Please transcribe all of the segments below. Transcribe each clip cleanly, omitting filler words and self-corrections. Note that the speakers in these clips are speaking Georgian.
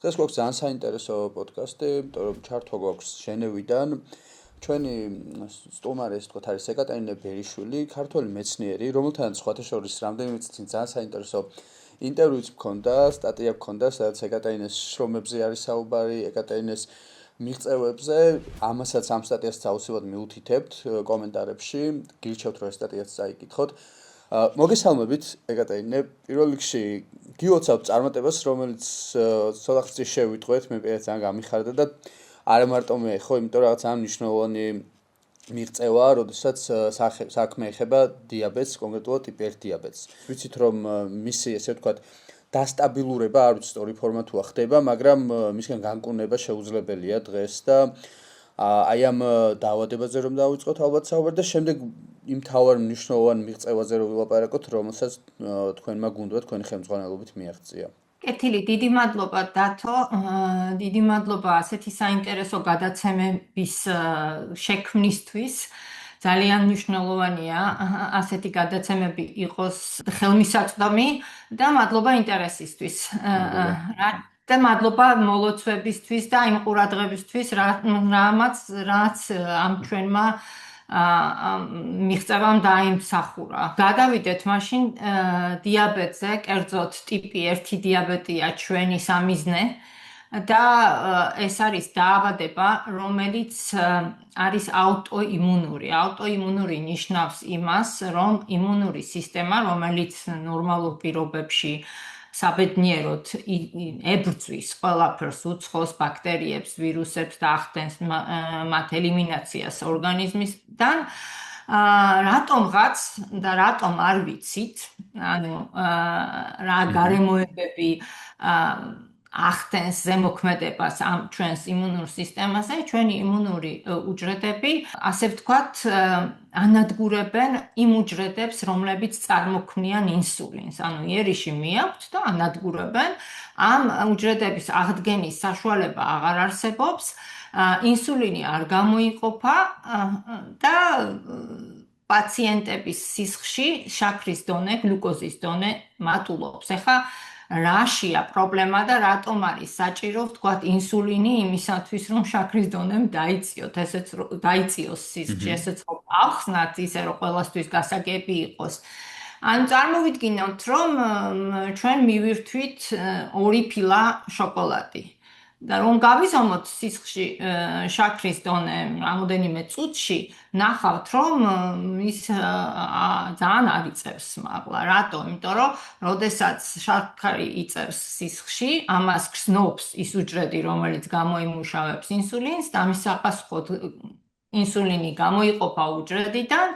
დღეს გვაქვს ძალიან საინტერესო პოდკასტი, იმიტომ რომ ჩართვა გვაქვს ჟენევიდან. ჩვენი სტუმარი, ასე ვთქვათ, არის ეკატერინე ბერიშვილი, ქართველი მეცნიერი, რომელთანაც სხვათა შორის რამდენიმე წუთი ძალიან საინტერესო ინტერვიუც მქონდა, სტატია მქონდა, სადაც ეკატერინეს შრომებზე არის საუბარი, ეკატერინეს მიღწევებზე. ამასაც ამ სტატიასაც აუცილებლად მიუთითებთ კომენტარებში. გირჩევთ, რომ ეს სტატიაც წაიკითხოთ. მოგესალმებით, ეკატერინე. პირველ რიგში გიოცავთ წარმატებას, რომელიც ცოტახცი შევიტყვეთ, მე პირადად ძალიან გამიხარდა და არა მარტო მე, ხო, იმიტომ რომ რაღაც ამ მნიშვნელოვანი მიღწევა, როდესაც საქმე ეხება დიაბეტს, კონკრეტულად ტიპი 1 დიაბეტს. ვიცით, რომ მისი, ესე ვთქვათ, დასტაბილურება, არ ვიცი სწორი ფორმა თუ ხდება, მაგრამ მისგან განკურნება შეუძლებელია დღეს და აი ამ დაავადებაზე რომ დავიწყოთ ალბათ საუბარი და შემდეგ იმ თავარ მნიშვნელოვან მიღწევაზე რომ ვილაპარაკოთ, რომელსაც თქვენმა გუნდმა თქვენი ხელმძღვანელობით მიაღწია. კეთილი, დიდი მადლობა დათო, დიდი მადლობა ასეთი საინტერესო გადაცემების შექმნისთვის. ძალიან მნიშვნელოვანია ასეთი გადაცემები იყოს ხელმისაწვდომი და მადლობა ინტერესისთვის. და მადლობა მოლოცვებისთვის და იმ ყურადღებისთვის, რაც ამ ჩვენმა მიღწევამ დაიმსახურა. გადავიდეთ მაშინ დიაბეტზე, კერძოდ ტიპი 1 დიაბეტია ჩვენი სამიზნე და ეს არის დაავადება, რომელიც არის აუტოიმუნური. აუტოიმუნური ნიშნავს იმას, რომ იმუნური სისტემა, რომელიც ნორმალურ პირობებში საბედნიეროდ ებრძვის ყველაფერს, უცხოს ბაქტერიებს, ვირუსებს და ახდენს მათ ელიმინაციას ორგანიზმისგან, რატომღაც და რატომ არ ვიცით, ანუ რა გარემოებები ახდენს ზემოქმედებას ამ ჩვენს იმუნურ სისტემაზე, ჩვენი იმუნური უჯრედები, ასე ვთქვათ, ანადგურებენ იმ უჯრედებს, რომლებიც წარმოქმნიან ინსულინს. ანუ იერიში მიაქვთ და ანადგურებენ, ამ უჯრედების აღდგენის საშუალება აღარ არსებობს, ინსულინი არ გამოიყოფა და პაციენტების სისხლში შაქრის დონე, გლუკოზის დონე მატულობს. ეხლა რაშია პრობლემა და რატომ არის საჭირო ვთქვათ ინსულინი იმისათვის, რომ შაქრის დონემ დაიწიოთ, დაიწიოს სისხლში, ესეც რომ ავხსნათ, ისე რომ ყველასთვის გასაგები იყოს. ანუ წარმოვიდგინოთ, რომ ჩვენ მივირთვით 2 ფილა შოკოლადი. და რომ გავიზომოთ სისხლში შაქრის დონე რამოდენიმე წუთში, ნახავთ, რომ ის ძალიან არ იწევს მაღლა. რატომ? იმიტომ რომ როდესაც შაქარი იწევს სისხლში, ამას გრძნობს ის უჯრედი, რომელიც გამოიმუშავებს ინსულინს და ამის საპასუხოდ ინსულინი გამოიყოფა უჯრედიდან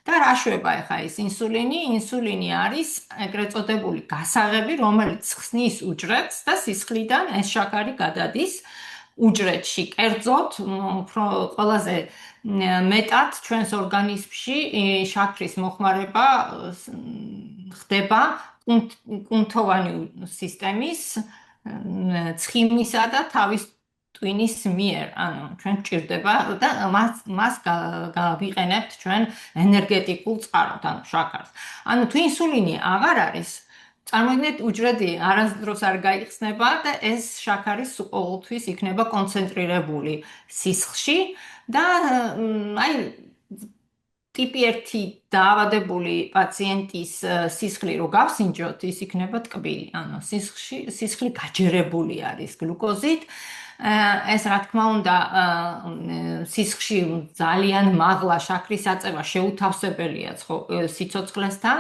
და რა შვება ახლა ეს ინსულინი? ინსულინი არის ეგრეთ წოდებული გასაღები, რომელიც ხსნის უჯრედს და სისხლიდან ეს შაქარი გადადის უჯრედში. კერძოდ, ყველაზე მეტად ჩვენს ორგანიზმში შაქრის მოხმარება ხდება კუნთოვანი სისტემის, ცხიმისა და თავის ტვინის მიერ, ანუ ჩვენ გვჭირდება და მას გავიყენებთ ჩვენ ენერგეტიკულ წყაროდ, ანუ შაქარს. ანუ თუ ინსულინი აღარ არის, წარმოიდგინეთ, უჯრედი არასდროს არ გაიხსნება და ეს შაქარი ყოველთვის იქნება კონცენტრირებული სისხლში და აი ტიპი 1 დაავადებული პაციენტის სისხლი რო გავსინჯოთ, ის იქნება ტკბილი, ანუ სისხლი გაჯერებული არის გლუკოზით. ეს რა თქმა უნდა სისხლში ძალიან მაღლა შაქრის აწევა შეუთავსებელია სიცოცხლესთან.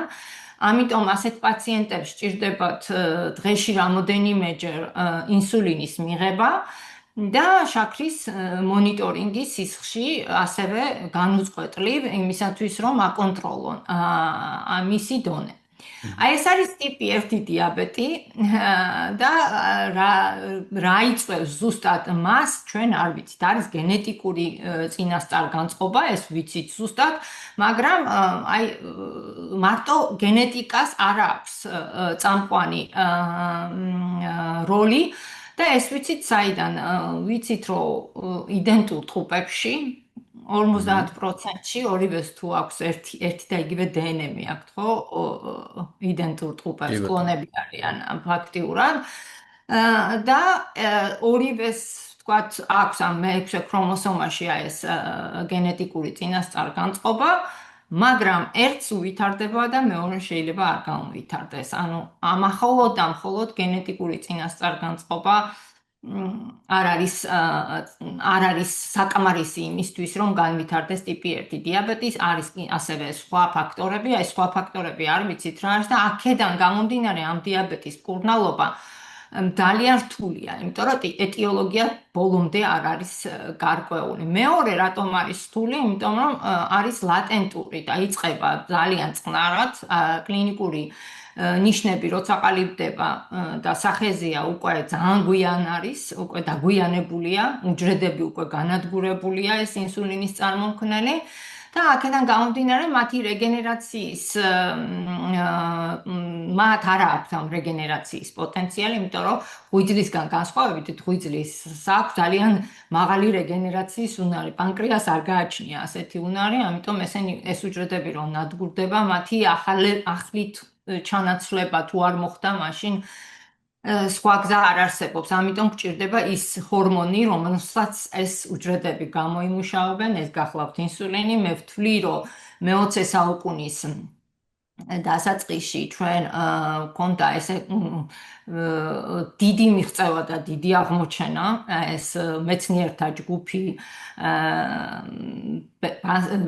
ამიტომ ასეთ პაციენტებს სჭირდებათ დღეში რამოდენიმეჯერ ინსულინის მიღება და შაქრის მონიტორინგი სისხლში, ასევე განუწყვეტლივ იმისათვის, რომ აკონტროლონ მისი დონე. აი ეს არის ტიპი 1 დიაბეტი და რა იწვევს ზუსტად მას, ჩვენ არ ვიცით. არის გენეტიკური წინასწარ-განწყობა, ეს ვიცით ზუსტად, მაგრამ აი მარტო გენეტიკას არ აქვს წამყვანი როლი და ეს ვიცით საიდან? ვიცით, რომ იდენტურ ტყუპებში 50%-ში ორივეს თუ აქვს ერთი და იგივე დნმ აქვთ, ხო? იდენტურ ტყუპებს კლონები არიან ფაქტიურად. და ორივეს თქვათ აქვს ამ მე-6 ქრომოსომაში ეს გენეტიკური წინასწარ-განწყობა, მაგრამ ერთს უვითარდება და მეორე შეიძლება არ გამოვითარდეს. ანუ ამახოლოდ და მხოლოდ გენეტიკური წინასწარ-განწყობა არ არის საკმარისი იმისთვის, რომ განვითარდეს ტიპი 1 დიაბეტი, არის ასევე სხვა ფაქტორები, აი სხვა ფაქტორები არ ვიცით რა არის და აქედან გამომდინარე ამ დიაბეტის მკურნალობა ძალიან რთულია, იმიტომ რომ ეტიოლოგია ბოლომდე არ არის გარკვეული. მეორე რატომ არის რთული? იმიტომ რომ არის ლატენტური და იწყება ძალიან წყნარად, კლინიკური ნიშნები როცა ყალიბდება და სახეზია უკვე ძალიან გვიან არის, უკვე დაგვიანებულია, უჯრედები უკვე განადგურებულია ეს ინსულინის წარმომქმნელი და აქედან გამომდინარე მათი რეგენერაციის მათ არ აქვს ამ რეგენერაციის პოტენციალი, იმიტომ რომ ღვიძლისგან განსხვავებით ღვიძლის აქვს ძალიან მაღალი რეგენერაციის უნარი. პანკრეას არ გააჩნია ასეთი უნარი, ამიტომ ეს უჯრედები რომ ნადგურდება, მათი ახლით ჩანაცვლება თუ არ მოხდა, მაშინ სხვა გზა არ არსებობს. ამიტომ გჭირდება ის ჰორმონი, რომელსაც ეს უჯრედები გამოიმუშავებენ, ეს გახლავთ ინსულინი. მე ვთვლი, რომ მე-20 საუკუნის დასაწყისში ჩვენ გვქონდა ესე დიდი მიღწევა და დიდი აღმოჩენა, ეს მეცნიერთა ჯგუფი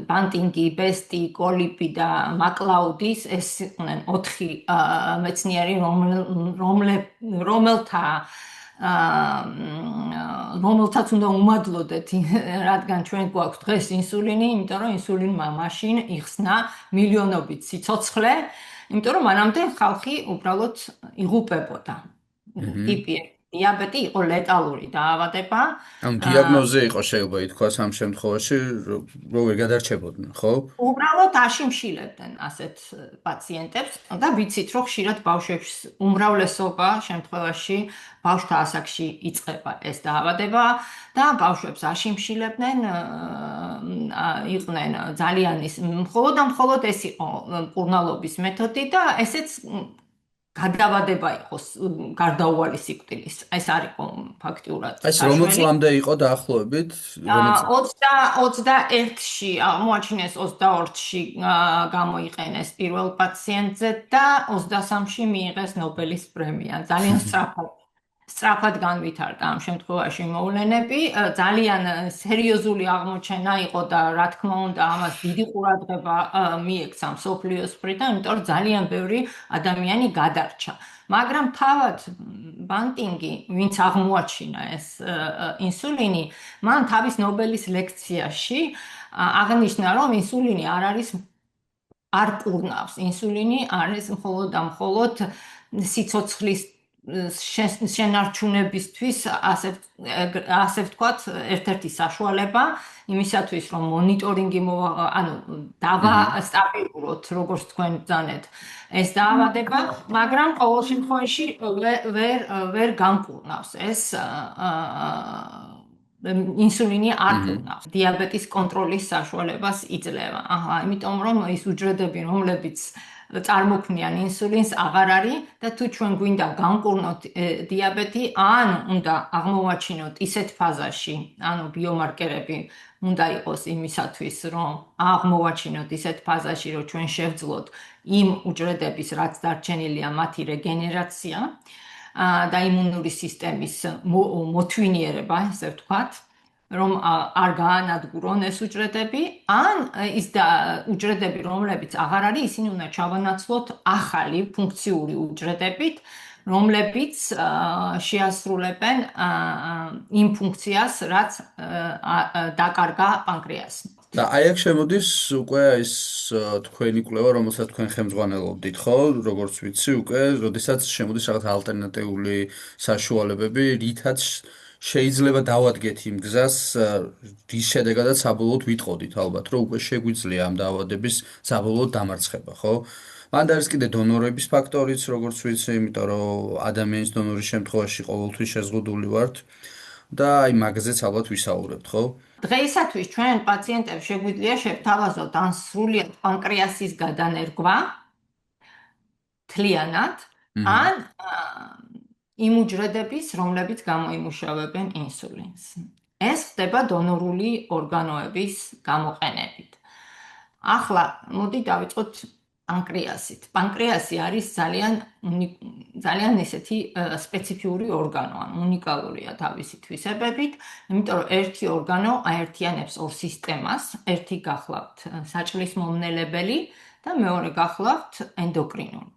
ბანტინგი, ბესტი, კოლიპი და მაკლაუდის, ეს იყვნენ 4 მეცნიერი, რომელთაც უნდა უმადლოდეთ, რადგან ჩვენ გვაქვს დღეს ინსულინი, იმიტომ რომ ინსულინმა მაშინ იხსნა მილიონობით სიცოცხლე, იმიტომ რომ მანამდე ხალხი უბრალოდ იღუპებოდა. ტიპი 1 დიაბეტი იყო ლეტალური დაავადება. ამ დიაგნოზი იყო შეიძლება ითქვას ამ შემთხვევაში, რომ ვერ გადარჩებოდნენ, ხო? უბრალოდ აშიმშილებდნენ ასეთ პაციენტებს და ვიცით, რომ ხშირად ბავშვებს უმრავლესობა შემთხვევაში ბავშვთა ასაკში იწყება ეს დაავადება და ბავშვებს აშიმშილებდნენ, იყვნენ ძალიან მხოლოდ ეს იყო მკურნალობის მეთოდი და ესეც გადავადება იყოს გარდაუვალი სიკვდილის. ეს არ იყო ფაქტიურად. ეს რომელ წლამდე იყო დაახლოებით? 21-ში აღმოაჩინეს, 22-ში გამოიყენეს პირველ პაციენტზე და 23-ში მიიღეს ნობელის პრემია. ძალიან სწრაფად განვითარდა ამ შემთხვევაში მოვლენები. ძალიან სერიოზული აღმოჩენა იყო და რა თქმა უნდა ამას დიდი ყურადღება მიექცა მსოფლიოს მხრიდან, იმიტომ რომ ძალიან ბევრი ადამიანი გადარჩა. მაგრამ თავად ბანტინგი, ვინც აღმოაჩინა ეს ინსულინი, მან თავის ნობელის ლექციაში აღნიშნა, რომ ინსულინი არ კურნავს. ინსულინი არის მხოლოდ და მხოლოდ სიცოცხლის შენარჩუნებისთვის, ასე ვთქვათ, ერთ-ერთი საშუალება იმისათვის, რომ მონიტორინგი დავასტაბილუროთ, როგორც თქვენ ბრძანეთ ეს დაავადება, მაგრამ ყოველ შემთხვევაში ვერ განკურნავს ეს ინსულინი არ კურნავს. დიაბეტის კონტროლის საშუალებას იძლევა. იმიტომ რომ ის უჯრედები, რომლებიც წარმოქმნიან ინსულინს, აღარ არის და თუ ჩვენ გვინდა განკურნოთ დიაბეტი, ან უნდა აღმოვაჩინოთ ისეთ ფაზაში, ანუ ბიომარკერები უნდა იყოს იმისათვის, რომ აღმოვაჩინოთ ისეთ ფაზაში, რომ ჩვენ შევძლოთ იმ უჯრედების, რაც დარჩენილია, მათი რეგენერაცია და იმუნური სისტემის მოთვინიერება, ესე ვთქვათ, რომ არ გაანადგურონ ეს უჯრედები, ან ის უჯრედები, რომლებიც აღარ არის, ისინი უნდა ჩავანაცვლოთ ახალი ფუნქციური უჯრედებით, რომლებიც შეასრულებენ იმ ფუნქციას, რაც დაკარგა პანკრეასმა. და აი აქ შემოდის უკვე ის თქვენი კვლევა, რომელსაც თქვენ ხელმძღვანელობდით, ხო? როგორც ვიცი, უკვე, როდესაც შემოდის რაღაც ალტერნატიული საშუალებები, რითაც შეიძლება დავადგეთ იმ გზას, რის შედეგადაც საბოლოოდ ვიტყოდით ალბათ, რომ უკვე შეგვიძლია ამ დაავადების საბოლოოდ დამარცხება, ხო? მანდა არის კიდე დონორების ფაქტორიც, როგორც ვიცი, იმიტომ რომ ადამიანის დონორის შემთხვევაში ყოველთვის შეზღუდული ვართ და აი მაგაზეც ალბათ ვისაუბრებთ, ხო? დღეისათვის ჩვენ პაციენტებს შეგვიძლია შევთავაზოთ ან სრულიად პანკრეასის გადანერგვა, თლიანად, ან იმ უჯრედების, რომლებიც გამოიმუშავებენ ინსულინს. ეს ხდება დონორული ორგანოების გამოყენებით. ახლა მოდი დავიწყოთ პანკრეასით. პანკრეასი არის ძალიან ესეთი სპეციფიური ორგანო, ან უნიკალურია თავისი თვისებებით, იმიტომ რომ ერთი ორგანო აერთიანებს ორ სისტემას, ერთი გახლავთ საჭმლის მომნელებელი და მეორე გახლავთ ენდოკრინული.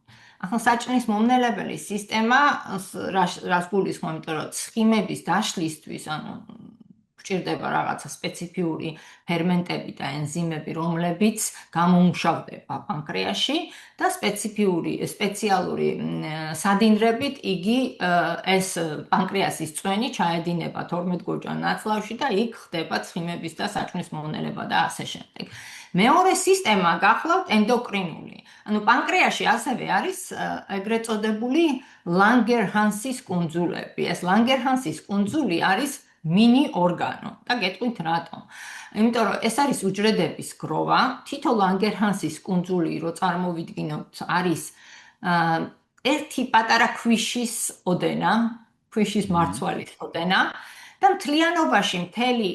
ახლა საჭმლის მომნელებელი სისტემა რას გულისხმობს, იმიტომ რომ ცხიმების დაშლისთვის, ანუ გვჭირდება რაღაცა სპეციფიური ფერმენტები და ენზიმები, რომლებიც გამომუშავდება პანკრეასში და სპეციალური სადინრებით იგი ეს პანკრეასის წვენი ჩაედინება 12 გოჯა ნაწლავში და იქ ხდება ცხიმების და საჭმლის მომნელება და ასე შემდეგ. მეორე სისტემა გახლავთ ენდოკრინული. ანუ პანკრეასში ასევე არის ეგრეთ წოდებული ლანგერჰანსის კუნძულები. ეს ლანგერჰანსის კუნძული არის მინი ორგანო და გეტყვით რატომ. იმიტომ რომ ეს არის უჯრედების გროვა, თითო ლანგერჰანსის კუნძული რო წარმოვიდგინოთ, არის ერთი პატარა ქვიშის ოდენა, ქვიშის მარცვალის ოდენა და მთლიანობაში მთელი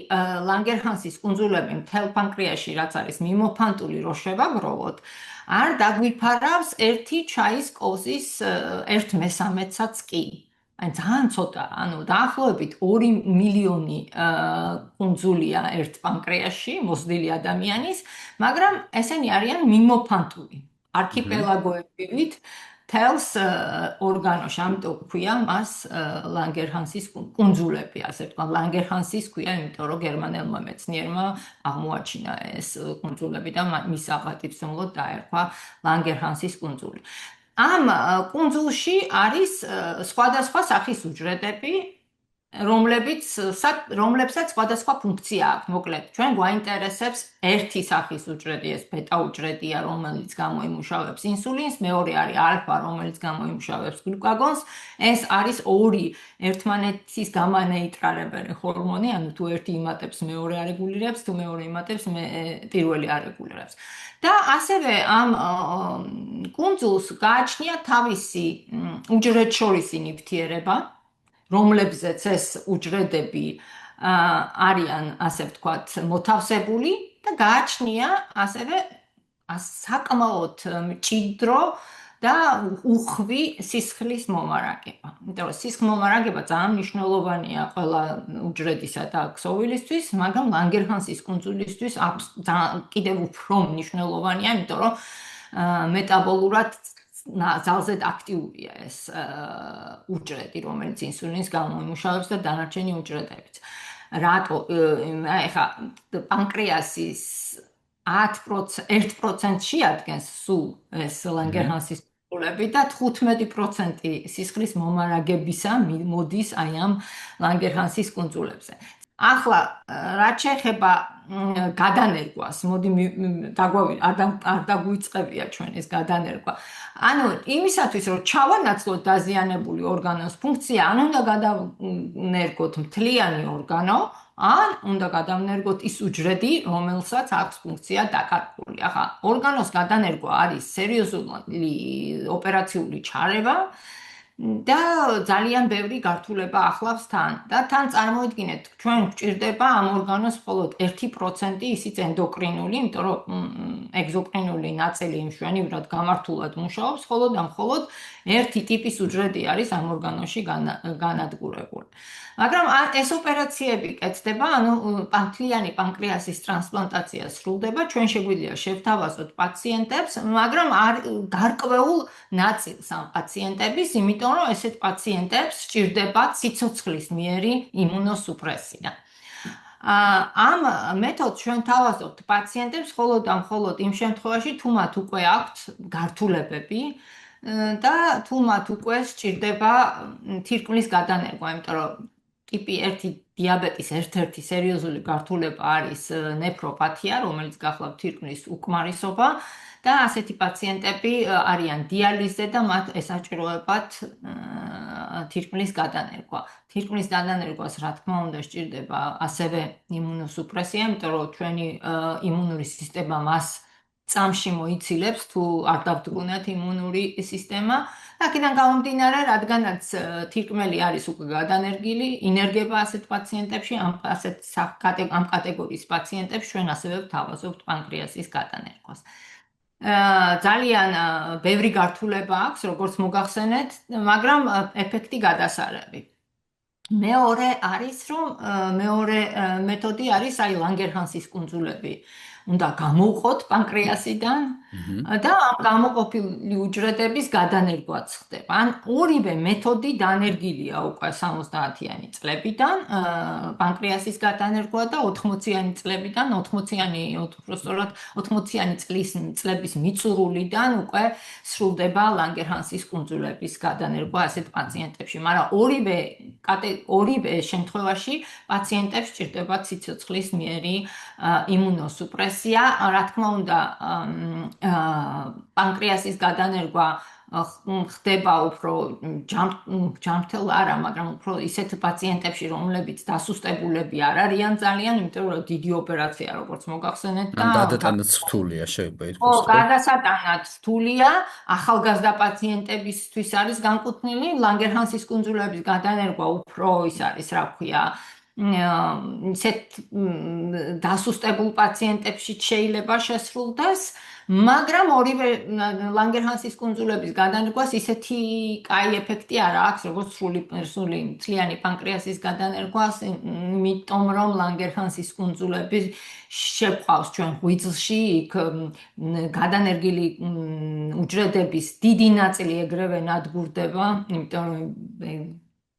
ლანგერჰანსის კუნძულები მთელ პანკრეასში რაც არის მიმოფანტული რო შევაგროვოთ, არ დაგვიფარავს ერთი ჩაის კოზის 1/13-საც კი. აი ძალიან ცოტა, ანუ დაახლოებით 2 მილიონი კუნძულია ერთ პანკრეასში მოსდილი ადამიანის, მაგრამ ესენი არიან მიმოფანტული არქიპელაგოებივით თელს ორგანოში, ამიტომ ქვია მას ლანგერჰანსის კუნძულები, ასე ვთქვათ, ლანგერჰანსის ქვია, იმიტომ რომ გერმანელმა მეცნიერმა აღმოაჩინა ეს კუნძულები და მის აღატიფსუნლოდ დაერქვა ლანგერჰანსის კუნძული. ამ კუნძულში არის სხვადასხვა სახის უჯრედები, რომლებსაც სხვადასხვა ფუნქცია აქვს. მოკლედ, ჩვენ გვაინტერესებს ერთი სახის უჯრედი, ეს ბეტა უჯრედია, რომელიც გამოიმუშავებს ინსულინს, მეორე არის ალფა, რომელიც გამოიმუშავებს გლუკაგონს. ეს არის ორი ერთმანეთის გამანეიტრალებელი ჰორმონი, ანუ თუ ერთი იმატებს, მეორე არეგულირებს, თუ მეორე იმატებს, პირველი არეგულირებს. და ასევე ამ კუნძულს გააჩნია თავისი უჯრედშორისი ნივთიერება, რომლებზეც ეს უჯრედები არიან, ასე ვთქვათ, მოთავსებული და გააჩნია ასევე საკმაოდ მჭიდრო და უხვი სისხლის მომარაგება. იმიტომ რომ სისხლის მომარაგება ძალიან მნიშვნელოვანია ყველა უჯრედისა და ქსოვილისთვის, მაგრამ ლანგერჰანსის კუნძულისთვის კიდევ უფრო მნიშვნელოვანია, იმიტომ რომ მეტაბოლურად ძალზედ აქტიურია ეს უჯრედი, რომელიც ინსულინს გამოიმუშავებს და დანარჩენი უჯრედებიც. რატო? ეხლა პანკრეასის 1% შეადგენს სულ ეს ლანგერჰანსის კუნძულები და 15% სისხლის მომარაგებისა მოდის აი ამ ლანგერჰანსის კუნძულებზე. ახლა რაც შეეხება გადანერგვას, მოდი არ დაგვიწყებია ჩვენ ეს გადანერგვა. ანუ იმისათვის რომ ჩავანაცვლოთ დაზიანებული ორგანოს ფუნქცია, ან უნდა გადავნერგოთ მთლიანი ორგანო, ან უნდა გადავნერგოთ ის უჯრედი, რომელსაც აქვს ფუნქცია დაკარგული. ახლა ორგანოს გადანერგვა არის სერიოზული ოპერაციული ჩარევა და ძალიან ბევრი გართულება ახლავს თან. და თან წარმოიდგინეთ, ჩვენ გვჭირდება ამ ორგანოს მხოლოდ 1%, ისიც ენდოკრინული, იმიტომ რომ ეგზოკრინული ნაწილი მშვენივრად გამართულად მუშაობს, მხოლოდ ერთი ტიპის უჯრედი არის ამ ორგანოში განადგურებული. მაგრამ ეს ოპერაციები კეთდება, ანუ მთლიანი პანკრეასის ტრანსპლანტაცია სრულდება, ჩვენ შეგვიძლია შევთავაზოთ პაციენტებს, მაგრამ გარკვეულ ნაწილს ამ პაციენტების, იმიტომ რომ ესეთ პაციენტებს სჭირდებათ სიცოცხლის მიერი იმუნოსუპრესია. ამ მეთოდს ჩვენ თავაზობთ პაციენტებს მხოლოდ იმ შემთხვევაში, თუ მათ უკვე აქვთ გართულებები და თუ მათ უკვე სჭირდება თირკმლის გადანერგვა, იმიტომ რომ ტიპი 1 დიაბეტის ერთ-ერთი სერიოზული გართულება არის ნეფროპათია, რომელიც გახლავთ თირკმლის უკმარისობა და ასეთი პაციენტები არიან დიალიზზე და მათ ესაჭიროებათ თირკმლის გადანერგვა. თირკმლის გადანერგვას, რა თქმა უნდა, სჭირდება ასევე იმუნოსუპრესია, იმიტომ რომ ჩვენი იმუნური სისტემა მას წამში მოიცილებს თუ არ დავდგუნათ იმუნური სისტემა. აქედან გამომდინარე, რადგანაც თირკმელი არის უკვე გადანერგილი, ინერგება ასეთ პაციენტებში, ამ კატეგორიის პაციენტებს ჩვენ ასევე ვთავაზობთ პანკრეასის გადანერგვას. ძალიან ბევრი გართულება აქვს, როგორც მოგახსენეთ, მაგრამ ეფექტი გადასარევი. მეორე მეთოდი არის ლანგერჰანსის კუნძულები. უნდა გამოვყოთ პანკრეასიდან და ამ გამოყოფილი უჯრედების გადანერგვაც ხდება. ან ორივე მეთოდი დანერგილია უკვე 70-იანი წლებიდან, პანკრეასის გადანერგვა და 80-იანი წლებიდან, 80-იანი წლების მიწურულიდან უკვე სრულდება ლანგერჰანსის კუნძულების გადანერგვა ასეთ პაციენტებში. მაგრამ ორივე შემთხვევაში პაციენტებს სჭირდებათ სიცოცხლის მიერი იმუნოსუპრესია. რა თქმა უნდა, პანკრეასის გადანერგვა ხდება უფრო ჯანმრთელ არა, მაგრამ უფრო ისეთ პაციენტებში, რომლებიც დასუსტებულები არ არიან ძალიან, იმიტომ რომ დიდი ოპერაცია, როგორც მოგახსენეთ და გადატანაც რთულია, შეიძლება ითქვას. გადასატანად რთულია, ახალგაზრდა პაციენტებისთვის არის განკუთვნილი, ლანგერჰანსის კუნძულების გადანერგვა უფრო ის არის, რა ქვია, ისეთ დასუსტებულ პაციენტებში შეიძლება შესრულდეს, მაგრამ ორივე ლანგერჰანსის კუნძულების გადანერგვას ისეთი კაი ეფექტი არ აქვს, როგორც სრული მთლიანი პანკრეასის გადანერგვას, იმიტომ რომ ლანგერჰანსის კუნძულები შეყვავს ჩვენ ღვიძლში, იქ გადანერგილი უჯრედების დიდი ნაწილი ეგრევე ნადგურდება, იმიტომ რომ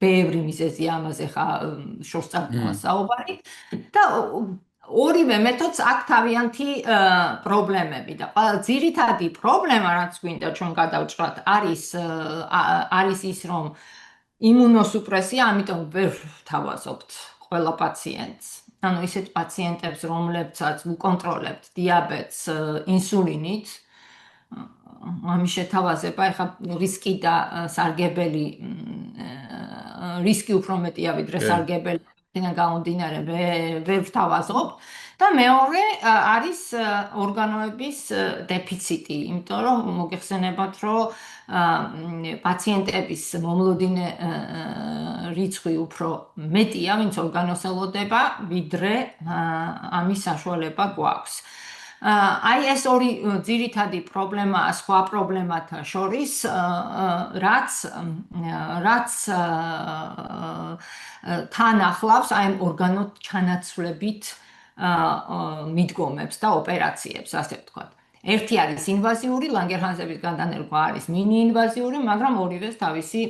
ბევრი მიზეზია ამაზე შორს წამოწმა საუბარი და ორივე მეთოდს აქვს თავიანთი პრობლემები და ძირითადი პრობლემა, რაც გვინდა ჩვენ გადავჭრათ, არის ის, რომ იმუნოსუპრესია, ამიტომ ვერ ვთავაზობთ ყველა პაციენტს. ანუ ისეთ პაციენტებს, რომლებსაც ვუკონტროლებთ დიაბეტს ინსულინით, ამის შეთავაზება, ეხლა რისკი და სარგებელი რისკი უფრო მეტია ვიდრე სარგებელი. გამომდინარე ვერ ვთავაზობ და მეორე არის ორგანოების დეფიციტი, იმიტომ რომ მოგეხსენებათ, რომ პაციენტების მომლოდინე რიცხვი უფრო მეტია, ვინც ორგანოსელოდება, ვიდრე ამის საშუალება გვაქვს. აი ეს ორი ძირითადი პრობლემაა სხვა პრობლემათა შორის, რაც თან ახლავს აი ორგანო ჩანაცვლებით მიდგომებს და ოპერაციებს, ასე ვთქვათ. ერთი არის ინვაზიური, ლანგერჰანსების გადანერგვა არის მინი-ინვაზიური, მაგრამ ორივეს თავისი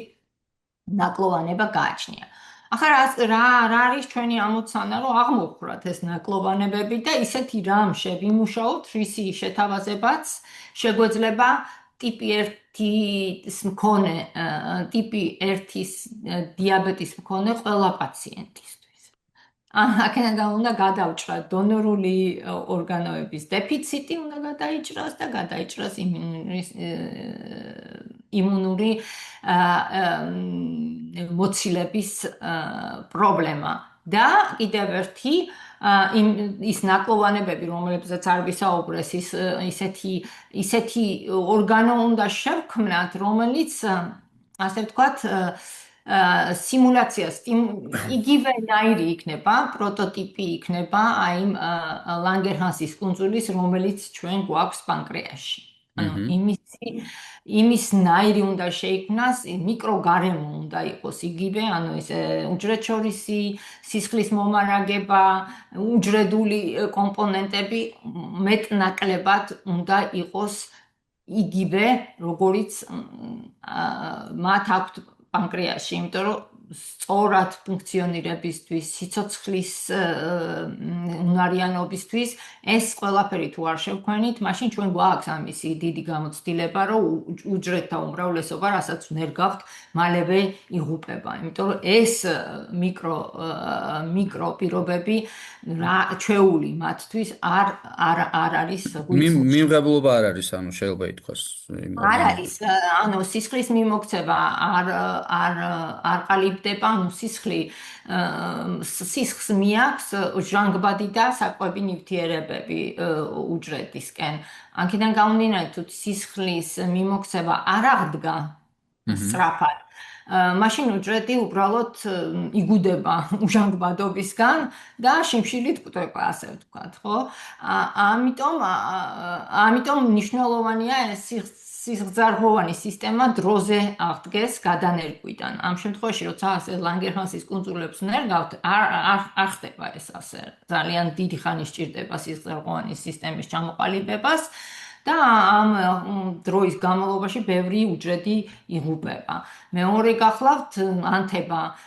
ნაკლოვანება გააჩნია. ახლა რა არის ჩვენი ამოცანა, რომ აღმოვხვრათ ეს ნაკლოვანებები და ისეთი რამ შევიმუშაოთ, რისი შეთავაზებაც შეგვეძლება ტიპი 1-ის მქონე, ტიპი 1-ის დიაბეტის მქონე ყველა პაციენტისთვის. აქედან უნდა გადავჭრათ დონორული ორგანოების დეფიციტი, უნდა გადაიჭრას და გადაიჭრას იმუნური მოცილების პრობლემა და კიდევ ერთი ის ნაკლოვანებები, რომლებზეც არ ვისაუბრეს, ისეთი ორგანო უნდა შევქმნათ, რომელიც, ასე ვთქვათ, სიმულაციას იგივე ნაირი იქნება, პროტოტიპი იქნება აი ლანგერჰანსის კუნძულის, რომელიც ჩვენ გვაქვს პანკრეასში. იმის ნაირი უნდა შეიქმნას, მიკროგარემო უნდა იყოს იგივე, ანუ ეს უჯრედშორისი სისხლის მომარაგება, უჯრედული კომპონენტები მეტნაკლებად უნდა იყოს იგივე, როგორიც მათ აქვთ პანკრეასში, იმიტომ რომ სწორად ფუნქციონირებისთვის, სიცოცხლის უნარიანობისთვის ეს ყველაფერი თუ არ შევქმნით, მაშინ ჩვენ გვაქვს ამისი დიდი გამოცდილება, რომ უჯრედთა უმრავლესობა, რასაც ნერგავთ, მალევე იღუპება. იმიტომ რომ ეს მიკრო პირობები ჩვეული მათთვის არ არის მიმღებლობა არ არის, ანუ შეიძლება ითქვას. არ არის, ანუ სისხლის მიმოქცევა არ ყალიბდება დაიბდება, ანუ სისხლს მიაქვს ჟანგბადი და საკვები ნივთიერებები უჯრედისკენ. აქედან გამომდინარე, თუ სისხლის მიმოქცევა არ აღდგა სწრაფად, მაშინ უჯრედი უბრალოდ იგუდება უჟანგბადობისგან და შიმშილით კვდება, ასე ვთქვათ, ხო? ამიტომ მნიშვნელოვანია ეს სისხლძარღვოვანი სისტემა დროზე აღდგეს გადანერგვიდან. ამ შემთხვევაში, როცა ასე ლანგერჰანსის კუნძულებს ნერგავთ, არ ხდება ეს ასე. ძალიან დიდი ხანი სჭირდება სისხლძარღვოვანი სისტემის ჩამოყალიბებას და ამ დროის განმავლობაში ბევრი უჯრედი იღუპება. მეორე გახლავთ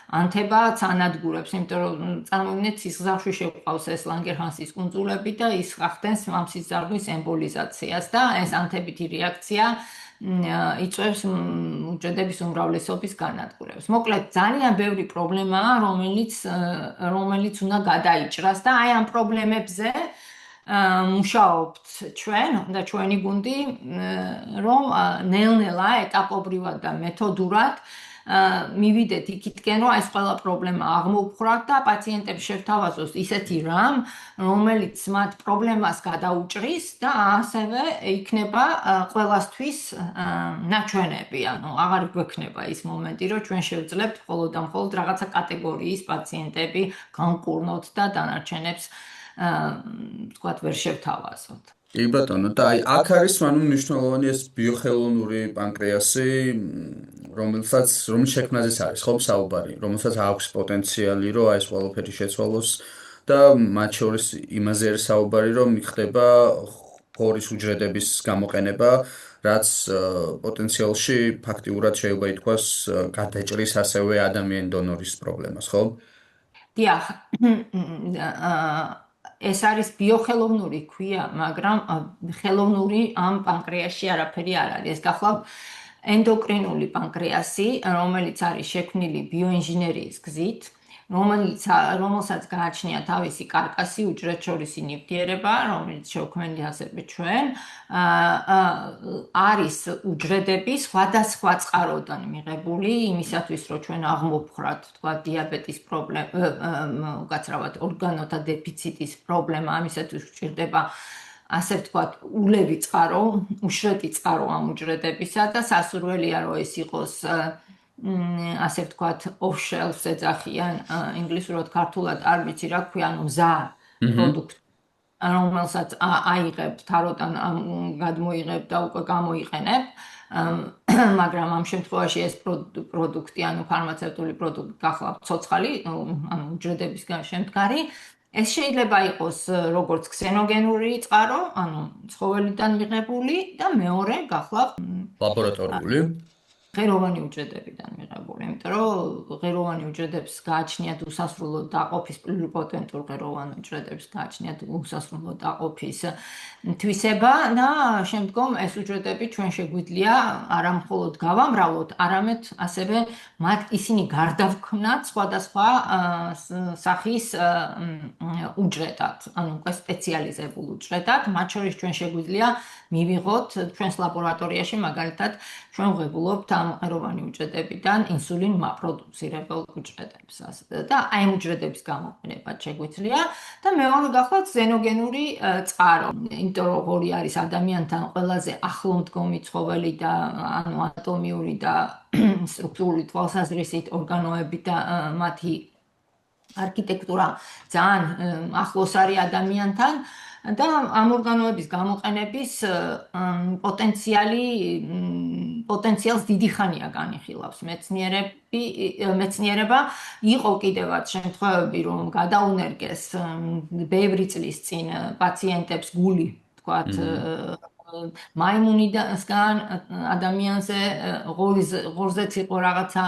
ანთება წანადგურებს, იმიტომ რომ წარმოვიდგინეთ სისხლძარღვში შეყვავს ეს ლანგერჰანსის კუნძულები და ის ხახდენს ამ სისხლძარღვის ემბოლიზაციას და ეს ანთებითი რეაქცია იწვევს უჯრედების უმრავლესობის განადგურებას. მოკლედ, ძალიან ბევრი პრობლემაა, რომელიც უნდა გადაიჭრას და აი ამ პრობლემებზე მუშაობთ ჩვენ და ჩვენი გუნდი, რომ ნელ-ნელა ეტაპობრივად და მეთოდურად მივიდეთ იქითკენ, რომ ეს ყველა პრობლემა აღმოვხვრათ და პაციენტებს შევთავაზოს ისეთი რამ, რომელიც მათ პრობლემას გადაუჭრის და ასევე იქნება ყველასთვის ნაჩვენები, ანუ აღარ გვექნება ის მომენტი, რომ ჩვენ შევძლებთ მხოლოდ და მხოლოდ რაღაცა კატეგორიის პაციენტები განკურნოთ და დანარჩენებს ვთქვათ, ვერ შევთავაზოთ. კი ბატონო, და აი აქ არის მნიშვნელოვანი ეს ბიოხელოვნური პანკრეასი, რომლის შექმნაზეც არის ხო საუბარი, რომელსაც აქვს პოტენციალი, რომ აი ეს ყველაფერი შეცვალოს და მათ შორის იმაზე არის საუბარი, რომ მიხდება ღორის უჯრედების გამოყენება, რაც პოტენციალში ფაქტიურად შეიძლება ითქვას გადაჭრის ასევე ადამიანი დონორის პრობლემას, ხო? დიახ. ეს არის ბიოხელოვნური ქვია, მაგრამ ხელოვნური ამ პანკრეასში არაფერი არ არის. ეს გახლავთ ენდოკრინული პანკრეასი, რომელიც არის შექმნილი ბიოინჟინერიის გზით, რომელსაც გააჩნია თავისი კარკასი, უჯრედშორისი ნივთიერება, რომელიც შევქმნილი ასევე ჩვენ, არის უჯრედები სხვადასხვა წყაროდან მიღებული, იმისათვის, რომ ჩვენ აღმოვხვრათ, თქვა, დიაბეტის პრობლემა, უკაცრავად ორგანოთა დეფიციტის პრობლემა, ამისათვის გვჭირდება ასე ვთქვათ, ულევი წყარო, უშრეტი წყარო ამ უჯრედებისა და სასურველია, რომ ეს იყოს ასე ვთქვათ, off-shelf ეძახიან ინგლისურად, ქართულად არ ვიცი რა ქვია, ანუ მზა პროდუქტი, რომელსაც აიღებ თაროდან გადმოიღებ და უკვე გამოიყენებ, მაგრამ ამ შემთხვევაში ეს პროდუქტი, ანუ ფარმაცევტული პროდუქტი გახლავთ ცოცხალი, ანუ უჯრედებისგან შემდგარი, ეს შეიძლება იყოს როგორც ქსენოგენური წყარო, ანუ ცხოველიდან მიღებული და მეორე გახლავთ ლაბორატორიული ღეროვანი უჯრედებიდან მიღებული, იმიტომ რომ ღეროვანი უჯრედებს გააჩნიათ უსასრულო დაყოფის პლურიპოტენტურ ღეროვან უჯრედებს გააჩნიათ უსასრულო დაყოფის თვისება და შემდგომ ეს უჯრედები ჩვენ შეგვიძლია არა მხოლოდ გავამრავლოთ, არამედ ასევე მათ ისინი გარდავქმნათ სხვადასხვა სახის უჯრედად, ანუ უკვე სპეციალიზებულ უჯრედად, მათ შორის ჩვენ შეგვიძლია მივიღოთ ჩვენს ლაბორატორიაში მაგალითად ჩვენ ვღებულობთ ამ ღეროვანი უჯრედებიდან ინსულინ მაპროდუცირებელ უჯრედებს და აი ამ უჯრედების გამოყენება შეგვიძლია და მეორე გახლავთ ქსენოგენური წყარო, იმიტომ რომ ღორი არის ადამიანთან ყველაზე ახლომდგომი ცხოველი და ანუ ანატომიური და სტრუქტურული თვალსაზრისით ორგანოები და მათი არქიტექტურა ძალიან ახლოს არის ადამიანთან და ამ ორგანოების გამოყენების პოტენციალს დიდი ხანია განიხილავს მეცნიერება. იყო კიდევაც შემთხვევები, რომ გადაუნერგეს ბევრი წლის წინ პაციენტებს გული, თქვათ, მაიმუნისგან ადამიანზე ღორზეც იყო რაღაცა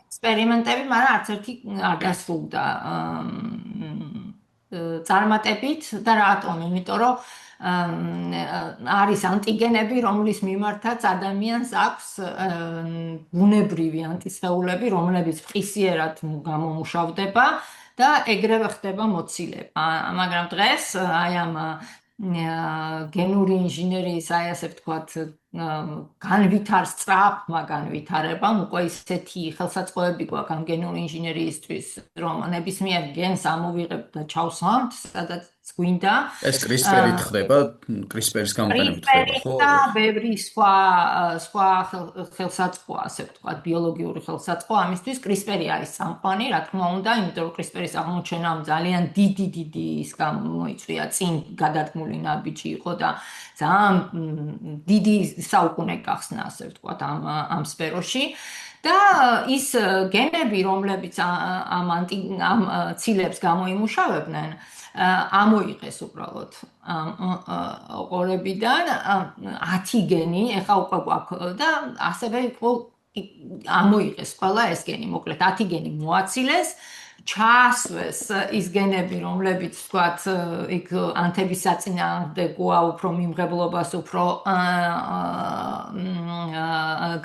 ექსპერიმენტები, მაგრამ არც ერთი არ დასრულდა წარმატებით და რატომ? იმიტომ რომ არის ანტიგენები, რომლის მიმართაც ადამიანს აქვს ბუნებრივი ანტისხეულები, რომლებიც ფხისიერად გამომუშავდება და ეგრევე ხდება მოცილება. მაგრამ დღეს აი ამ გენური ინჟინერიის, აი ასე ვთქვათ, სწრაფმა განვითარებამ უკვე ისეთი ხელსაწყოები გვაქვს ამ გენური ინჟინერიისთვის, რომ ნებისმიერ გენს ამოვიღებთ და ჩავსვამთ, სადაც გვინდა. ეს CRISPR-ით ხდება, CRISPR-ის გამოყენებით ხდება, ხო? და ბევრი სხვა ხელსაწყო, ასე ვთქვათ, ბიოლოგიური ხელსაწყო ამისთვის CRISPR-ი არის წამყვანი, რა თქმა უნდა, იმიტომ რომ CRISPR-ის აღმოჩენამ ძალიან დიდი ის გამოიწვია, წინ გადადგმული ნაბიჯი იყო და ძალიან დიდი საუკუნე გახსნა, ასე ვთქვათ, ამ სფეროში. და ის გენები, რომლებიც ამ ცილებს გამოიმუშავებდნენ, ამოიღეს უბრალოდ ყორებიდან 10 გენი, ეხა უკვე გვაქვს და ასევე ამოიღეს ყველა ეს გენი, მოკლედ 10 გენი მოაცილეს, ჩაასვეს ის გენები, რომლებიც ვთქვათ, იქ ანთების საწინააღმდეგოა, უფრო მიმღებლობას, უფრო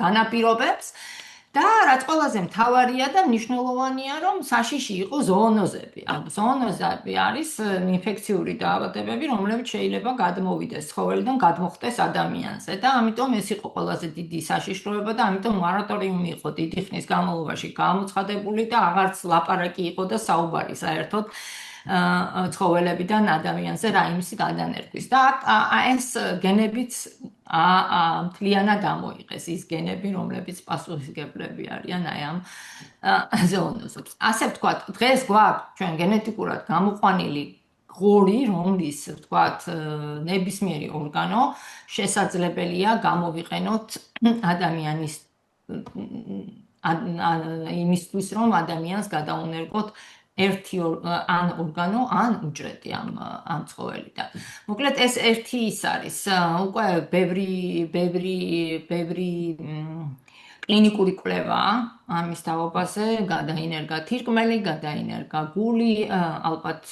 განაპირობებს. და რაც ყველაზე მთავარია და მნიშვნელოვანია, რომ საშიში იყო ზოონოზები. ზოონოზები არის ინფექციური დაავადებები, რომლებიც შეიძლება გადმოვიდეს ცხოველიდან, გადმოხდეს ადამიანზე და ამიტომ ეს იყო ყველაზე დიდი საშიშროება და ამიტომ მორატორიუმი იყო დიდი ხნის განმავლობაში გამოცხადებული და აღარც ლაპარაკი იყო და საუბარი საერთოდ ცხოველებიდან ადამიანზე რაიმის გადანერგვის. და ეს გენებიც მთლიანად ამოიღეს ის გენები, რომლებიც პასუხისმგებლები არიან ამ ზოონოზებს. ასე ვთქვათ, დღეს გვაქვს ჩვენ გენეტიკურად გამოყვანილი ღორი, რომლის ვთქვათ, ნებისმიერი ორგანო შესაძლებელია გამოვიყენოთ ადამიანის იმისთვის, რომ ადამიანს გადაუნერგოთ ერთი ან ორგანო, ან უჯრედი ამ ცხოველიდან. მოკლედ ეს ერთი ის არის, უკვე ბევრი კლინიკური კვლევა ამის თაობაზე, გადაინერგა თირკმელი, გადაინერგა გული, ალბათ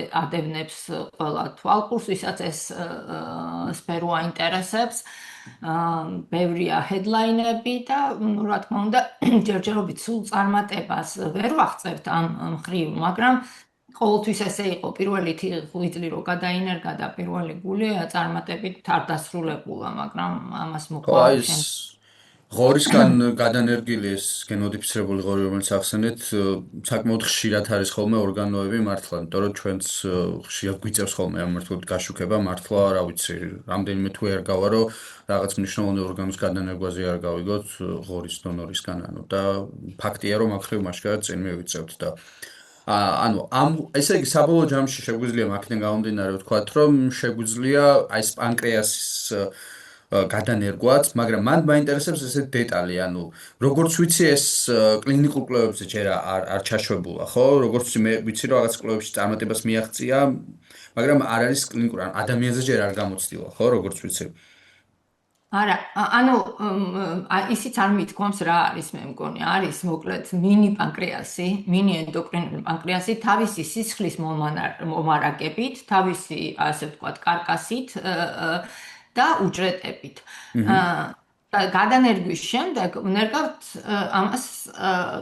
ადევნებს ყველა თვალყურს, ვისაც ეს სფერო აინტერესებს. ბევრია ჰედლაინები და რა თქმა უნდა ჯერჯერობით სულ წარმატებას ვერ ვაღწევთ ამ მხრივ, მაგრამ ყოველთვის ესე იყო პირველი ღვიძლი რო გადაინერგა და პირველი გული წარმატებით არ დასრულებულა, მაგრამ ამას მოყვა ღორისგან გადანერგილი ეს გენმოდიფიცირებული ღორი, რომელიც ახსენეთ, საკმაოდ ხშირად არის ხოლმე ორგანოები მართლა, იმიტომ რომ ჩვენც ხშირად გვიწევს ხოლმე ამ მართლობრივ გაშუქება, მართლა რა ვიცი, რამდენიმე თუ არ გავა, რომ რაღაც მნიშვნელოვანი ორგანოს გადანერგვაზე არ გავიგოთ ღორის დონორისგან, ანუ და ფაქტია, რომ აქ ხრივ მაშკარად წინ მივიწევთ და ანუ ესე იგი საბოლოო ჯამში შეგვიძლია აქედან გამომდინარე ვთქვათ, რომ შეგვიძლია აი ეს პანკრეასის გადანერგვაც, მაგრამ მან მაინტერესებს ესეთი დეტალი, ანუ როგორც ვიცი ეს კლინიკურ კვლევებზე ჯერ არ ჩაშვებულა, ხო? როგორც ვიცი რომ რაღაც კვლევებში წარმატებას მიაღწია, მაგრამ არ არის კლინიკურ, ანუ ადამიანზე ჯერ არ გამოცდილა, ხო, როგორც ვიცი. არა, ანუ ისიც არ მithქვამს რა არის, მე მგონი, არის მოკლედ მინი პანკრეასი, მინი ენდოკრინული პანკრეასი თავისი სისხლის მომარაგებით, თავისი ასე ვთქვათ, კარკასით და უჯრედებით. გადანერგვის შემდეგ ვნერგავთ ამას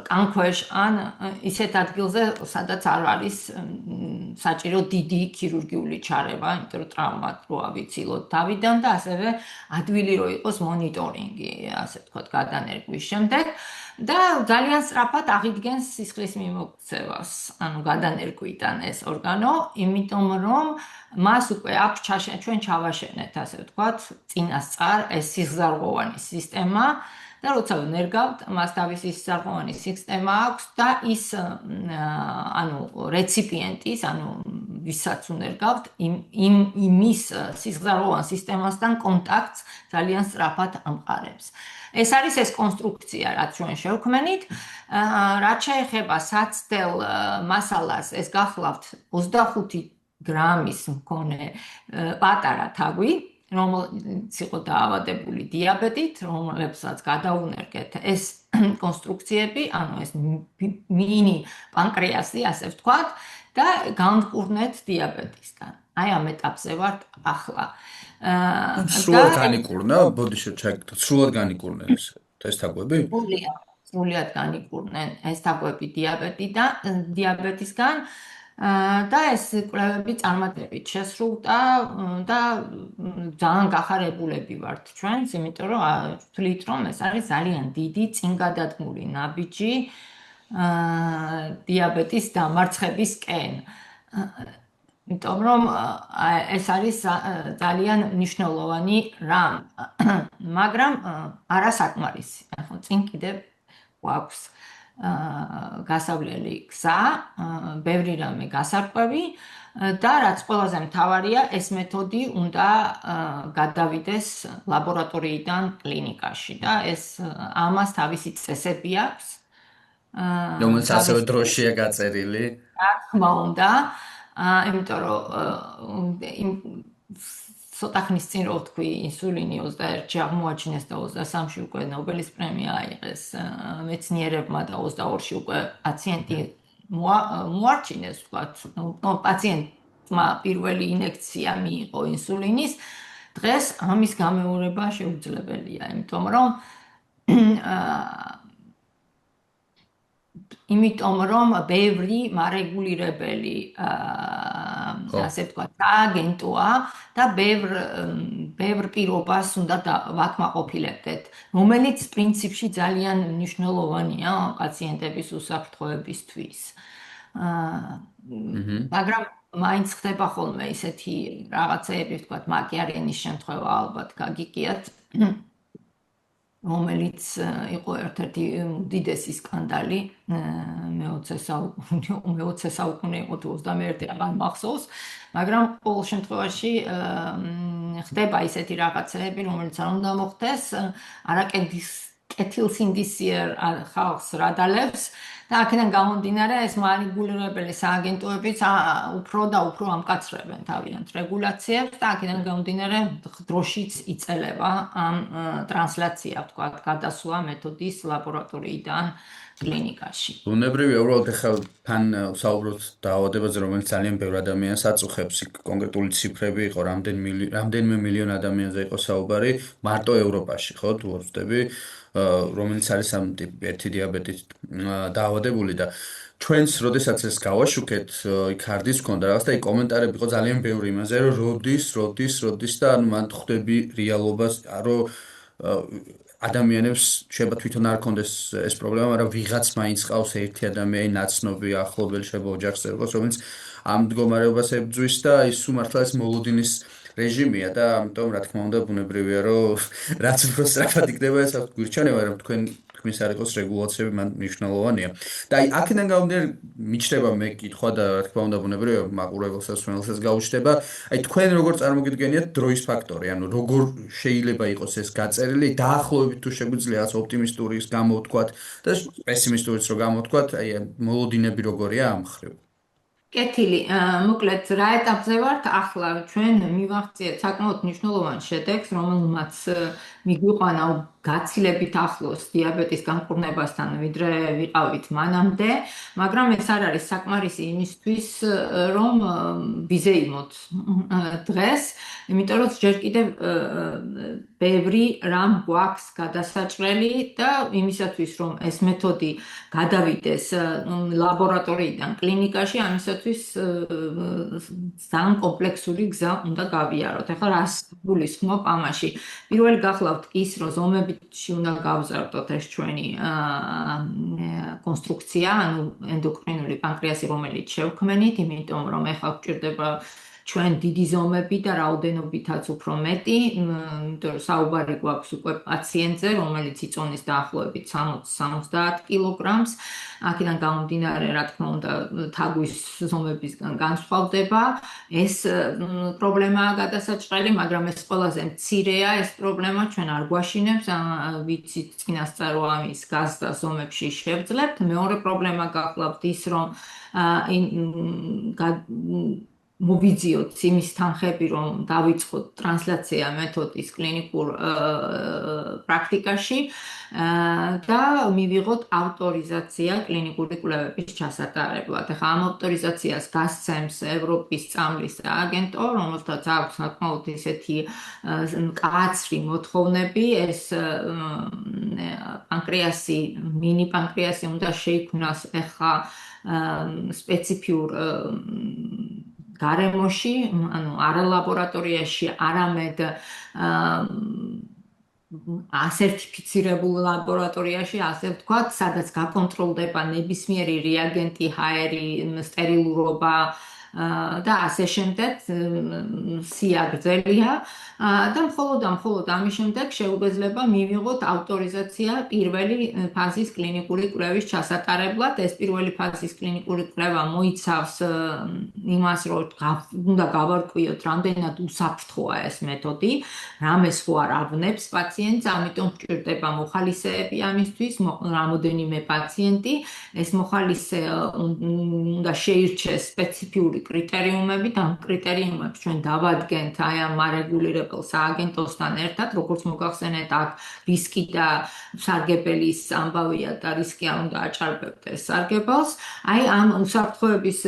კანქვეშ ან ისეთ ადგილზე, სადაც არ არის საჭირო დიდი ქირურგიული ჩარევა, იმიტომ რომ ტრავმა რო ავიცილოთ თავიდან და ასევე ადვილი რო იყოს მონიტორინგი, ასე ვთქვათ, გადანერგვის შემდეგ და ძალიან სწრაფად აღიდგენს სისხლის მიმოქცევას, ანუ გადანერგვიდან ეს ორგანო, იმიტომ რომ მას უკვე აქვს ჩვენ ჩავაშენეთ, ასე ვთქვათ, წინასწარ ეს სისხლძარღვოვანი სისტემა და როცა ვნერგავთ, მას თავისი სისხლძარღვოვანი სისტემა აქვს და ის ანუ რეციპიენტის, ანუ ვისაც ვნერგავთ, იმის სისხლძარღვოვან სისტემასთან კონტაქტს ძალიან სწრაფად ამყარებს. ეს არის ეს კონსტრუქცია, რაც ჩვენ შევქმნით. რაც შეეხება საცდელ მასალას, ეს გახლავთ 25 გრამის მქონე პატარა თაგვი, რომელიც იყო დაავადებული დიაბეტით, რომლებსაც გადაუნერგეთ ეს კონსტრუქციები, ანუ ეს მინი პანკრეასი, ასე ვთქვათ, და განვკურნეთ დიაბეტისგან. აი ამ ეტაპზე ვართ ახლა. სრულად განიკურნა, ბოდიშო ჩაიგდოთ, სრულად განიკურნენ ეს თაგვები? სრულად განიკურნენ ეს თაგვები დიაბეტისგან. და ეს კვლევები წარმატებით შესრულდა და ძალიან გახარებულები ვართ ჩვენც, იმიტომ რომ ვთვლით, რომ ეს არის ძალიან დიდი წინგადადგმული ნაბიჯი დიაბეტის დამარცხებისკენ. იმიტომ რომ ეს არის ძალიან მნიშვნელოვანი რამ, მაგრამ არასაკმარისი. ახლა წინ კიდევ გვაქვს გასავლელი გზა, ბევრი რამე გასარკვევი და რაც ყველაზე მთავარია, ეს მეთოდი უნდა გადავიდეს ლაბორატორიიდან კლინიკაში და ეს ამას თავისი წესები აქვს. რომელიც ასევე დროშია გაწერილი. რა თქმა უნდა, იმიტომ რომ ცოტა ხნის წინ რო ვთქვი, ინსულინი 21-ში აღმოაჩინეს და 23-ში უკვე ნობელის პრემია აიღეს მეცნიერებმა და 22-ში უკვე პაციენტი მოარჩინეს, ვთქვათ, პაციენტმა პირველი ინექცია მიიღო ინსულინის. დღეს ამის გამეორება შეუძლებელია, იმიტომ რომ ბევრი მარეგულირებელი ასე ვთქვათ, აგენტოა და ბევრ პირობას უნდა ვაკმაყოფილებდეთ, რომელიც პრინციპში ძალიან მნიშვნელოვანია პაციენტების უსაფრთხოებისთვის. მაგრამ მაინც ხდება ხოლმე ისეთი რაღაცეები, ვთქვათ, მაკიარენის შემთხვევა ალბათ გაგიგიათ, რომელიც იყო ერთ-ერთი უდიდესი სკანდალი მე-20 საუკუნე იყო თუ 21-ე აღარ მახსოვს, მაგრამ ყოველ შემთხვევაში ხდება ისეთი რაღაცეები, რომელიც არ უნდა მოხდეს, არაკეთილსინდისიერ ხალხს რადალებს და აქედან გამომდინარე ეს მარეგულირებელი სააგენტოებიც უფრო და უფრო ამკაცრებენ თავიანთ რეგულაციებს და აქედან გამომდინარე დროშიც იწელება ამ ტრანსლაცია, ვთქვათ, გადასვლა მეთოდის ლაბორატორიიდან კლინიკაში. ბუნებრივია, უბრალოდ ახლა თან საუბრობთ დაავადებაზე, რომელიც ძალიან ბევრ ადამიანს აწუხებს, კონკრეტული ციფრები იყო, რამდენიმე მილიონ ადამიანზე იყო საუბარი მარტო ევროპაში, ხო, თუ ვწდები, რომელიც არის ამ ტიპ 1 დიაბეტით დაავადებული და ჩვენს როდესაც ეს გავაშუქეთ, იქ ჰარდის ჰქონდა რაღაც და იქ კომენტარები იყო ძალიან ბევრი იმაზე, რომ როდის და ანუ მან ხვდები რეალობას, რომ ადამიანებს შეიძლება თვითონ არ ქონდეს ეს პრობლემა, მაგრამ ვიღაც მაინც ყავს ერთი ადამიანი ნაცნობი, ახლობელი, შეიძლება ოჯახს ერგოს, რომელიც ამ მდგომარეობას ებძვის და ის უმართლა ეს მოლოდინის რეჟიმია და ამიტომ რა თქმა უნდა ბუნებრივია, რომ რაც უფრო სწრაფად იქნება ეს გვირჩენება, რომ თქვენს არ იყოს რეგულაციები მან მნიშვნელოვანია. და აი აქედან გამომდინარე მიჩნდება მე კითხვა და რა თქმა უნდა ბუნებრივია მაყურებელსაც სვენელსაც გაუჩნდება. აი თქვენ როგორ წარმოგიდგენიათ დროის ფაქტორი, ანუ როგორ შეიძლება იყოს ეს გაწერილი, დაახლოებით თუ შეგვიძლია რაღაც ოპტიმისტურის გამოვთქვათ და პესიმისტურიც რო გამოვთქვათ, აი მოლოდინები როგორია ამ ხრივ? კეთილი, მოკლედ რა ეტაპზე ვართ ახლა ჩვენ მივახციეთ საკმაოდ მნიშვნელოვან შედეგს, რომელმაც მიგვიყვანა გაცილებით ახლოს დიაბეტის განკურნებასთან, ვიდრე ვიყავით მანამდე, მაგრამ ეს არ არის საკმარისი იმისთვის, რომ ვიზეიმოთ დღეს, იმიტომ რომ ჯერ კიდევ ბევრი რამ გვაქვს გადასაჭრელი და იმისათვის, რომ ეს მეთოდი გადავიდეს ლაბორატორიიდან კლინიკაში, ამისათვის ძალიან კომპლექსური გზა უნდა გავიაროთ. ახლა რას გულისხმობ ამაში? პირველი გახლავთ ის, რომ ზომებში უნდა გავზარდოთ ეს ჩვენი კონსტრუქცია, ანუ ენდოკრინული პანკრეასი, რომელიც შევქმენით, იმიტომ რომ ახლა გვჭირდება ჩვენ დიდი ზომები და რაოდენობითაც უფრო მეტი, იმიტომ რომ საუბარი გვაქვს უკვე პაციენტზე, რომელიც იწონის დაახლოებით 60-70 კილოგრამს. აქედან გამომდინარე, რა თქმა უნდა, თაგვის ზომებისგან განსხვავდება. ეს პრობლემაა გადასაჭრელი, მაგრამ ეს ყველაზე მცირეა ეს პრობლემა, ჩვენ არ გვაშინებს, ვიცით წინასწარ რომ ამის გაზრდა ზომებში შევძლებთ. მეორე პრობლემა გახლავთ ის, რომ მოვიძიოთ იმის თანხები, რომ დავიწყოთ ტრანსლაცია მეთოდის კლინიკურ პრაქტიკაში და მივიღოთ ავტორიზაცია კლინიკური კვლევების ჩასატარებლად. ახლა ამ ავტორიზაციას გასცემს ევროპის წამლის სააგენტო, რომელთაც აქვს საკმაოდ ისეთი მკაცრი მოთხოვნები, ეს პანკრეასი, მინი პანკრეასი უნდა შეიქმნას ახლა სპეციფიურ გარემოში, ანუ არა ლაბორატორიაში, არამედ ასერტიფიცირებულ ლაბორატორიაში, ასე ვთქვათ, სადაც გაკონტროლდება ნებისმიერი რეაგენტი, ჰაერი, სტერილურობა და ასე შემდეგ, სიაგრძელია და მხოლოდ ამის შემდეგ შეუძლება მივიღოთ ავტორიზაცია პირველი ფაზის კლინიკური კვლევის ჩასატარებლად. ეს პირველი ფაზის კლინიკური კვლევა მოიცავს იმას, რომ უნდა გავარკვიოთ, რამდენად უსაფრთხოა ეს მეთოდი, რამე სხვა არ ავნებს პაციენტს, ამიტომ გვჭირდება მოხალისეები ამისთვის, რამოდენიმე პაციენტი. ეს მოხალისე უნდა შეირჩეს სპეციფიური კრიტერიუმებით, ამ კრიტერიუმებს ჩვენ დავადგენთ აი ამ არეგულირებელ სააგენტოსთან ერთად, როგორც მოგახსენეთ, აქ რისკი და სარგებელის ამბავია და რისკი არ უნდა აჭარბებდეს სარგებელს. აი ამ უსაფრთხოების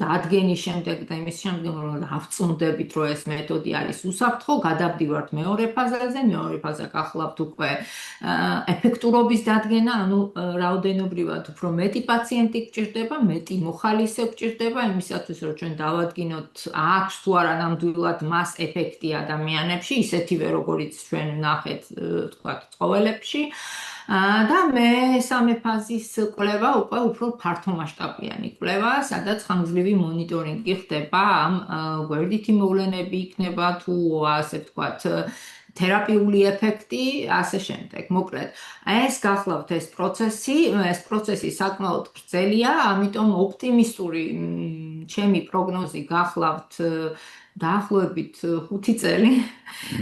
დადგენის შემდეგ და იმის შემდეგ, რომ ავწუნდებით, რომ ეს მეთოდი არის უსაფრთხო, გადავდივართ მეორე ფაზაზე, მეორე ფაზა გახლავთ უკვე ეფექტურობის დადგენა, ანუ რაოდენობრივად უფრო მეტი პაციენტი გჭირდება, მეტი მოხალისე გჭირდება იმისათვის, რომ ჩვენ დავადგინოთ, აქვს თუ არა ნამდვილად მას ეფექტი ადამიანებში, ისეთივე როგორიც ჩვენ ვნახეთ, თქვათ, ცხოველებში. და მესამე ფაზის კვლევა უკვე უფრო ფართომასშტაბიანი კვლევაა, სადაც ხანგრძლივი მონიტორინგი ხდება, ამ გვერდითი მოვლენები იქნება თუ ასე ვთქვათ, თერაპიული ეფექტი, ასე შემდეგ. მოკლედ, ეს გახლავთ ეს პროცესი საკმაოდ გრძელია, ამიტომ ოპტიმისტური ჩემი პროგნოზი გახლავთ დაახლოებით 5 წელი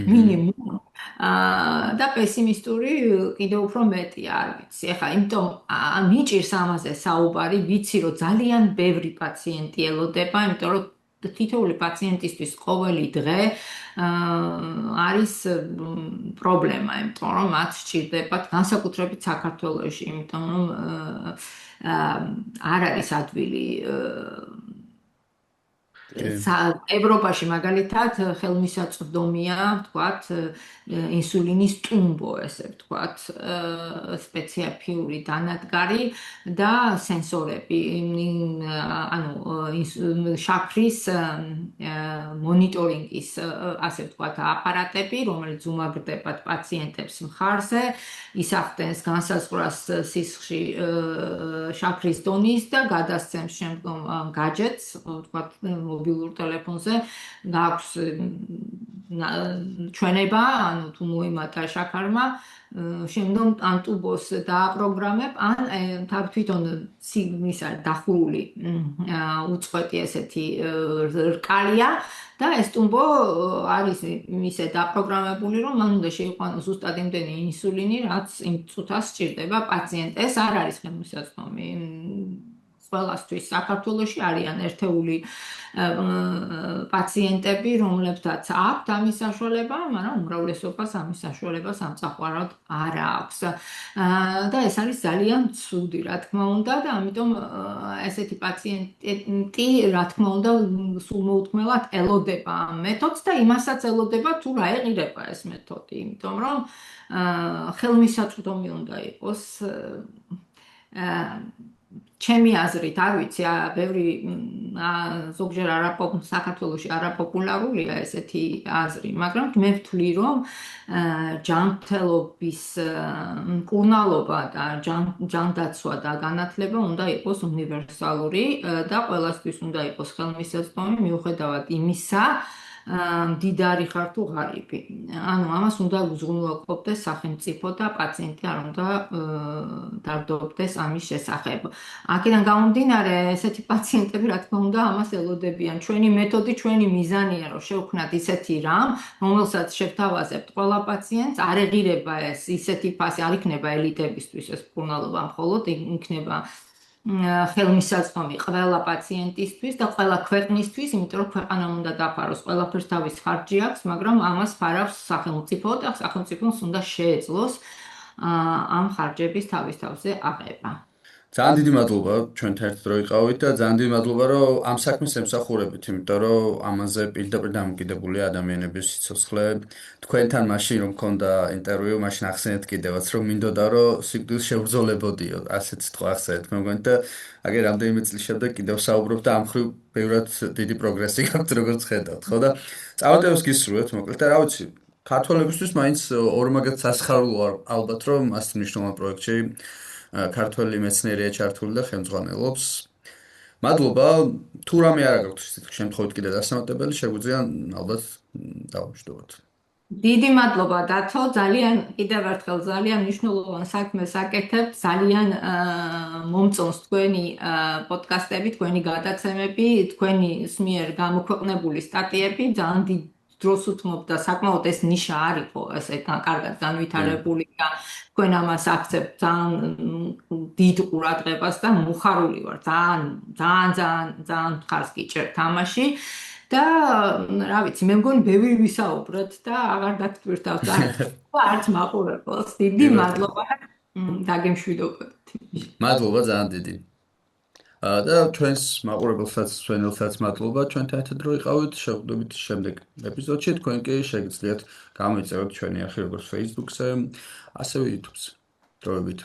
მინიმუმ. და პესიმისტური კიდევ უფრო მეტი, არ ვიცი. ახლა იმიტომ მიჭირს ამაზე საუბარი, ვიცი, რომ ძალიან ბევრი პაციენტი ელოდება, იმიტომ რომ თითოეული პაციენტისთვის ყოველი დღე არის პრობლემა, იმიტომ რომ მათ სჭირდებათ განსაკუთრებით საქართველოში, იმიტომ რომ არ არის ადვილი ევროპაში მაგალითად ხელმისაწვდომია, ვთქვათ, ინსულინის ტუმბო, ესე ვთქვათ, სპეციფიური დანადგარი და სენსორები, ანუ შაქრის მონიტორინგის, ასე ვთქვათ, აპარატები, რომელიც უმაგრდებათ პაციენტებს მხარზე, ისახდენს განსაზღვრას სისხლში შაქრის დონის და გადასცემს შემდგომ gadgets, ვთქვათ, მობილურ ტელეფონზე გაქვს ჩვენება, ანუ თუ მოიმატა შაქარმა, შემდგომ ამ ტუბოს დააპროგრამებ, ან თვითონ სიგნისა დახურული უწყვეტი ესეთი რკალია და ეს ტუმბო არის ისე დაპროგრამებული, რომ მან უნდა შეიყვანოს ზუსტად იმდენი ინსულინი, რაც იმ წუთას სჭირდება პაციენტს. ეს არ არის ხელმისაწვდომი. ყველასთვის საქართველოში არიან ერთეული პაციენტები, რომლებთაც აქვთ ამის საშუალება, მაგრამ უმრავლესობას ამის საშუალება სამწუხაროდ არ აქვს. და ეს არის ძალიან ცუდი, რა თქმა უნდა, და ამიტომ ესეთი პაციენტი, რა თქმა უნდა, სულ მოუთმელად ელოდება ამ მეთოდს და იმასაც ელოდება, თუ რა ეღირება ეს მეთოდი, იმიტომ რომ ხელმისაწვდომი უნდა იყოს ჩემი აზრით, არ ვიცი, ბევრი ზოგჯერ საქართველოში არაპოპულარულია ესეთი აზრი, მაგრამ მე ვთვლი, რომ ჯანმრთელობის მკურნალობა და ჯანდაცვა და განათლება უნდა იყოს უნივერსალური და ყველასთვის უნდა იყოს ხელმისაწვდომი, მიუხედავად იმისა, მდიდარი ხარ თუ ღარიბი. ანუ ამას უნდა უზრუნველყოფდეს სახელმწიფო და პაციენტი არ უნდა დარდობდეს ამის შესახებ. აქედან გამომდინარე, ესეთი პაციენტები, რა თქმა უნდა, ამას ელოდებიან. ჩვენი მეთოდი, ჩვენი მიზანია, რომ შევქმნათ ისეთი რამ, რომელსაც შევთავაზებთ ყველა პაციენტს, არ ეღირება ეს ისეთი ფასი, არ იქნება ელიტებისთვის ეს მკურნალობა, მხოლოდ იქნება ხელმისაწვდომი ყველა პაციენტისთვის და ყველა ქვეყნისთვის, იმიტომ რომ ქვეყანა უნდა დაფაროს, ყველაფერს თავის ხარჯი აქვს, მაგრამ ამას ფარავს სახელმწიფო და სახელმწიფოს უნდა შეეძლოს ამ ხარჯების თავის თავზე აღება. ძალიან დიდი მადლობა ჩვენთან ერთად რომ იყავით და ძალიან დიდი მადლობა რომ ამ საქმეს ემსახურებით, იმიტომ რომ ამაზე პირდაპირ დამოკიდებულია ადამიანების სიცოცხლე. თქვენთან მაშინ რომ მქონდა ინტერვიუ, მაშინ ახსენეთ კიდევაც რომ მინდოდა რომ სიკვდილს შევბრძოლებოდიო, ასეც თქვა ახსენეთ მე მგონი და აგერ რამდენიმე წლის შემდეგ კიდევ საუბრობ და ამ ხრივ ბევრად დიდი პროგრესი გაქვთ როგორც ხედავთ, ხო და წავედევს გისურვებთ მოკლედ და რა ვიცი ქართველებისთვის მაინც ორმაგად სასიხარულოა ალბათ რომ ასეთ მნიშვნელოვან პროექტში ქართველი მეცნიერია ჩართული და ხელმძღვანელობს. მადლობა. თუ რამე არ გაქვთ შემთხვევით კიდე დასამატებელი, შეგვიძლია ალბათ დავამშვიდობოთ. დიდი მადლობა დათო, ძალიან კიდევ ერთხელ ძალიან მნიშვნელოვან საქმეს აკეთებთ, ძალიან მომწონს თქვენი პოდკასტები, თქვენი გადაცემები, თქვენი მიერ გამოქვეყნებული სტატიები, ძალიან დიდ დროს უთმობთ და საკმაოდ ეს ნიშა არ იყო ესე კარგად განვითარებული და თქვენ ამას აქცევთ ძალიან დიდ ყურადღებას და მოხარული ვარ, ძალიან მხარს გიჭერთ თამაში. და რა ვიცი, მე მგონი ბევრი ვისაუბროთ და აღარ დაგტვირთავთ არც მაყურებელს. დიდი მადლობა დაგემშვიდობოთ. მადლობა ძალიან დიდი. და ჩვენს მაყურებელსაც, ჩვენელსაც მადლობა ჩვენთან ერთად რომ იყავით. შევხვდებით შემდეგ ეპიზოდში. თქვენ კი შეგიძლიათ გამოიწევოთ ჩვენი არხი როგორც Facebook-ზე, ასევე YouTube-ზე. დროებით.